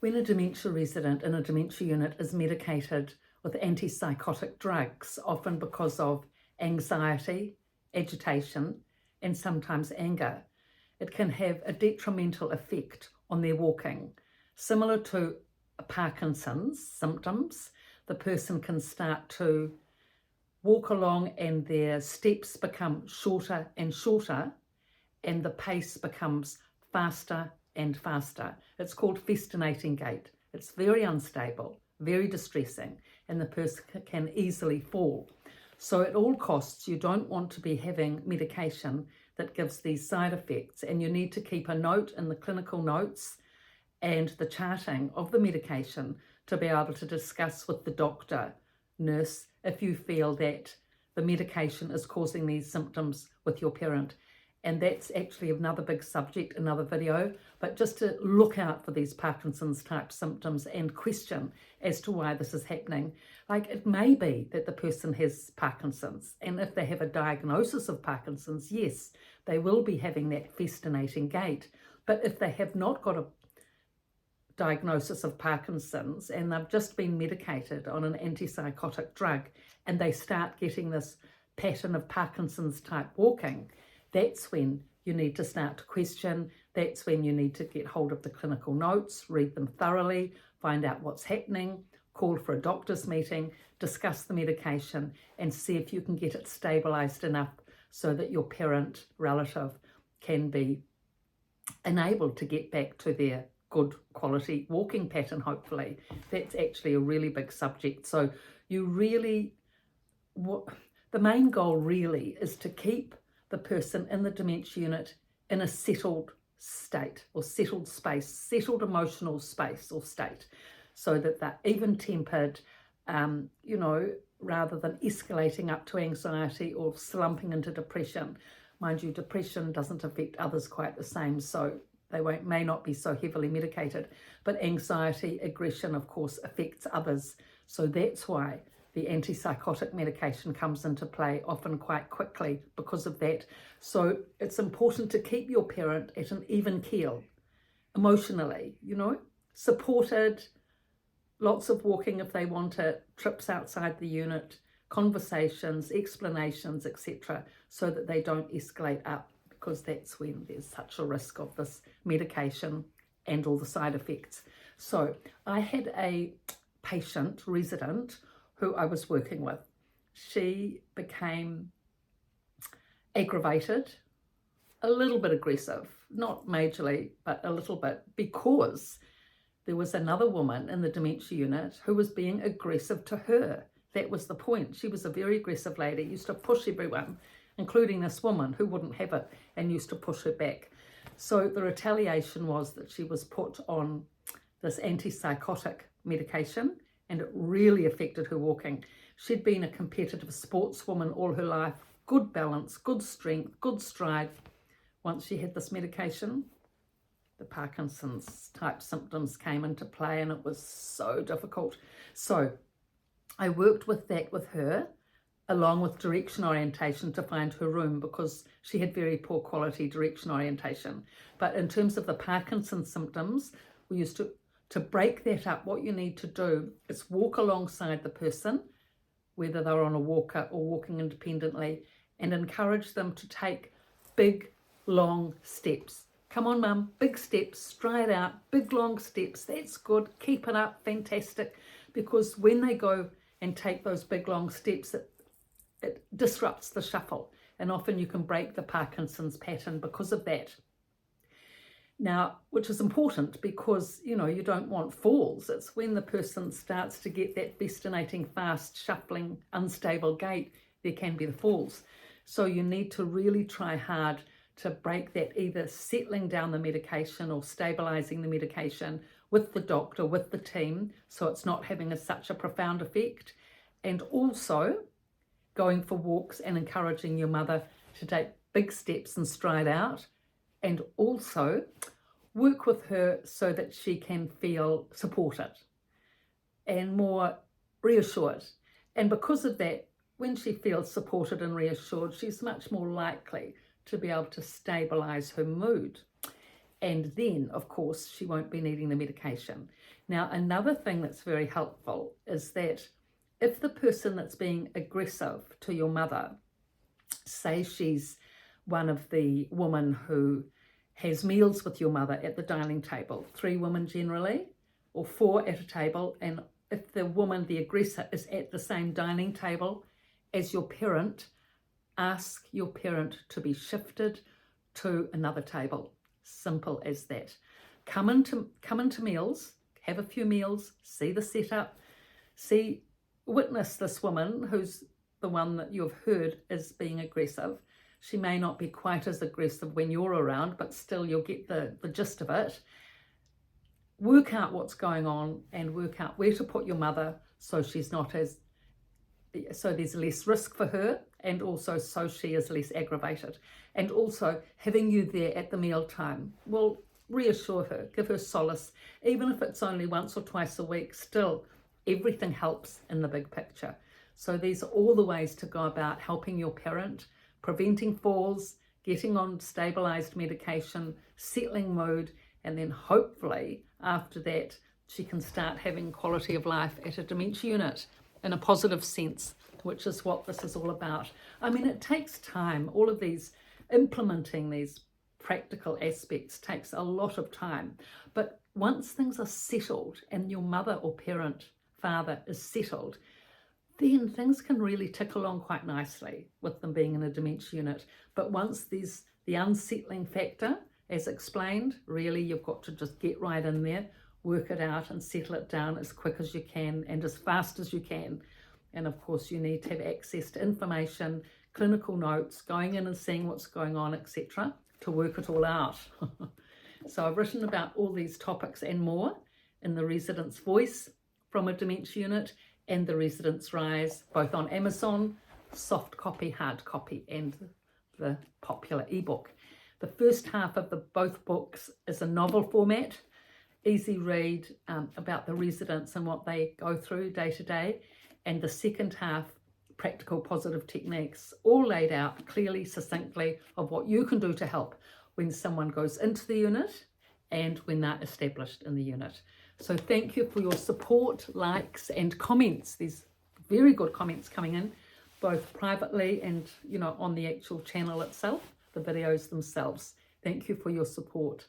When a dementia resident in a dementia unit is medicated with antipsychotic drugs, often because of anxiety, agitation, and sometimes anger, it can have a detrimental effect on their walking. Similar to Parkinson's symptoms, the person can start to walk along and their steps become shorter and shorter, and the pace becomes faster and faster. It's called festinating gait. It's very unstable, very distressing, and the person can easily fall. So at all costs, you don't want to be having medication that gives these side effects, and you need to keep a note in the clinical notes and the charting of the medication to be able to discuss with the doctor, nurse, if you feel that the medication is causing these symptoms with your parent. And that's actually another big subject, another video, but just to look out for these Parkinson's type symptoms and question as to why this is happening. Like, it may be that the person has Parkinson's, and if they have a diagnosis of Parkinson's, yes, they will be having that festinating gait. But if they have not got a diagnosis of Parkinson's and they've just been medicated on an antipsychotic drug and they start getting this pattern of Parkinson's type walking, that's when you need to start to question. That's when you need to get hold of the clinical notes, read them thoroughly, find out what's happening, call for a doctor's meeting, discuss the medication, and see if you can get it stabilized enough so that your parent, relative can be enabled to get back to their good quality walking pattern, hopefully. That's actually a really big subject. So you really, the main goal really is to keep the person in the dementia unit in a settled state or settled space, settled emotional space or state, so that they're even-tempered, rather than escalating up to anxiety or slumping into depression. Mind you, depression doesn't affect others quite the same, so they may not be so heavily medicated, but anxiety, aggression, of course, affects others. So that's why the antipsychotic medication comes into play often quite quickly because of that. So it's important to keep your parent at an even keel, emotionally, supported, lots of walking if they want it, trips outside the unit, conversations, explanations, etc., so that they don't escalate up, because that's when there's such a risk of this medication and all the side effects. So I had a patient, resident, who I was working with. She became aggravated, a little bit aggressive, not majorly, but a little bit, because there was another woman in the dementia unit who was being aggressive to her. That was the point. She was a very aggressive lady, used to push everyone, including this woman who wouldn't have it, and used to push her back. So the retaliation was that she was put on this antipsychotic medication, and it really affected her walking. She'd been a competitive sportswoman all her life, good balance, good strength, good stride. Once she had this medication, the Parkinson's type symptoms came into play, and it was so difficult. So I worked with her, along with direction orientation, to find her room, because she had very poor quality direction orientation. But in terms of the Parkinson's symptoms, we used to break that up. What you need to do is walk alongside the person, whether they're on a walker or walking independently, and encourage them to take big, long steps. Come on, mum, big steps, stride out, big, long steps. That's good. Keep it up. Fantastic. Because when they go and take those big, long steps, it disrupts the shuffle, and often you can break the Parkinson's pattern because of that. Now, which is important, because, you don't want falls. It's when the person starts to get that festinating, fast, shuffling, unstable gait, there can be the falls. So you need to really try hard to break that, either settling down the medication or stabilizing the medication with the doctor, with the team, so it's not having such a profound effect. And also going for walks and encouraging your mother to take big steps and stride out, and also work with her so that she can feel supported and more reassured. And because of that, when she feels supported and reassured, she's much more likely to be able to stabilize her mood. And then, of course, she won't be needing the medication. Now, another thing that's very helpful is that if the person that's being aggressive to your mother, say she's one of the women who has meals with your mother at the dining table, 3 women generally, or 4 at a table, and if the woman, the aggressor, is at the same dining table as your parent, ask your parent to be shifted to another table. Simple as that. Come into meals, have a few meals, see the setup, witness this woman who's the one that you've heard is being aggressive. She may not be quite as aggressive when you're around, but still you'll get the gist of it. Work out what's going on and work out where to put your mother so she's not so there's less risk for her, and also so she is less aggravated. And also having you there at the meal time will reassure her, give her solace, even if it's only once or twice a week. Still, everything helps in the big picture. So these are all the ways to go about helping your parent, preventing falls, getting on stabilized medication, settling mood, and then hopefully after that she can start having quality of life at a dementia unit in a positive sense, which is what this is all about. I mean, it takes time. All of these, implementing these practical aspects takes a lot of time. But once things are settled and your mother or parent, father is settled, then things can really tick along quite nicely with them being in a dementia unit. But once there's the unsettling factor, as explained, really you've got to just get right in there, work it out and settle it down as quick as you can and as fast as you can. And of course you need to have access to information, clinical notes, going in and seeing what's going on, etc., to work it all out. So I've written about all these topics and more in The Resident's Voice from a Dementia Unit and The Resident's Rise, both on Amazon, soft copy, hard copy, and the popular ebook. The first half of both books is a novel format, easy read about the residents and what they go through day to day, and the second half, practical positive techniques, all laid out clearly, succinctly, of what you can do to help when someone goes into the unit and when they're established in the unit. So thank you for your support, likes and comments. There's very good comments coming in, both privately and on the actual channel itself, the videos themselves. Thank you for your support.